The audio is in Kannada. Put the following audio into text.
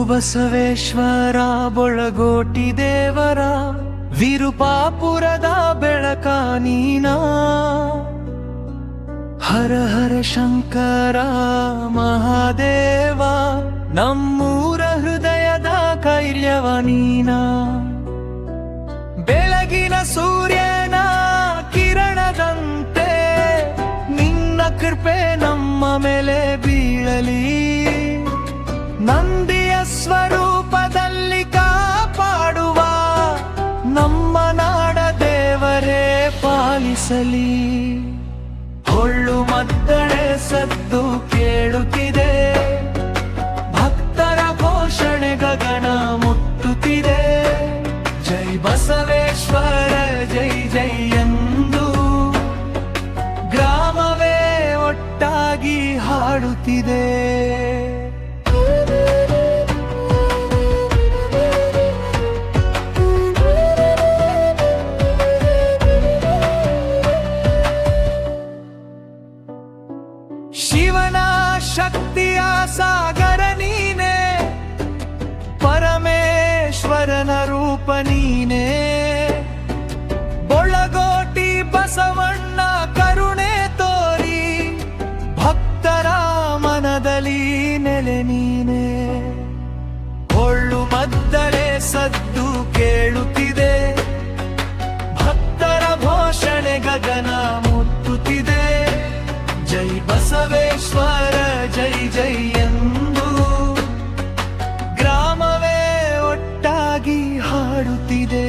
ಬಸವೇಶ್ವರ ಬೊಳಗೋಟಿ ದೇವರ ವಿರುಪಾಪುರದ ಬೆಳಕ ನೀನಾ. ಹರ ಹರ ಶಂಕರ ಮಹಾದೇವ ನಮ್ಮೂರ ಹೃದಯದ ಕೈಲ್ಯವ ನೀನಾ. ಬೆಳಗಿನ ಸೂರ್ಯನ ಕಿರಣದಂತೆ ನಿನ್ನ ಕೃಪೆ ನಮ್ಮ ಮೇಲೆ ಬೀಳಲಿ. ನಂದಿಯ ಸ್ವರೂಪದಲ್ಲಿ ಕಾಪಾಡುವ ನಮ್ಮ ನಾಡ ದೇವರೇ ಪಾಲಿಸಲಿ. ಹೊಳ್ಳು ಮದ್ದಳೆ ಸದ್ದು ಕೇಳುತ್ತಿದೆ, ಭಕ್ತರ ಘೋಷಣೆ ಗಗನ ಮುಟ್ಟುತ್ತಿದೆ. ಜೈ ಬಸವೇಶ್ವರ ಜೈ ಜೈ ಎಂದು ಗ್ರಾಮವೇ ಒಟ್ಟಾಗಿ ಹಾಡುತ್ತಿದೆ. ಶಿವನ ಶಕ್ತಿಯ ಸಾಗರ ನೀನೆ, ಪರಮೇಶ್ವರನ ರೂಪ ನೀನೆ. ಬೊಳಗೋಟಿ ಬಸವಣ್ಣ ಕರುಣೆ ತೋರಿ ಭಕ್ತರ ಮನದಲ್ಲಿ ನೆಲೆ ನೀನೆ. ಹೊಳ್ಳು ಮದ್ದಳೆ ಸದ್ದು ಕೇಳುತ್ತಿದೆ, ಭಕ್ತರ ಘೋಷಣೆ ಗಗನ ಮುಟ್ಟುತ್ತಿದೆ. ಜೈ ಬಸವೇಶ್ವರ ಜೈ ಜೈ ಎಂದು ಗ್ರಾಮವೇ ಒಟ್ಟಾಗಿ ಹಾಡುತ್ತಿದೆ.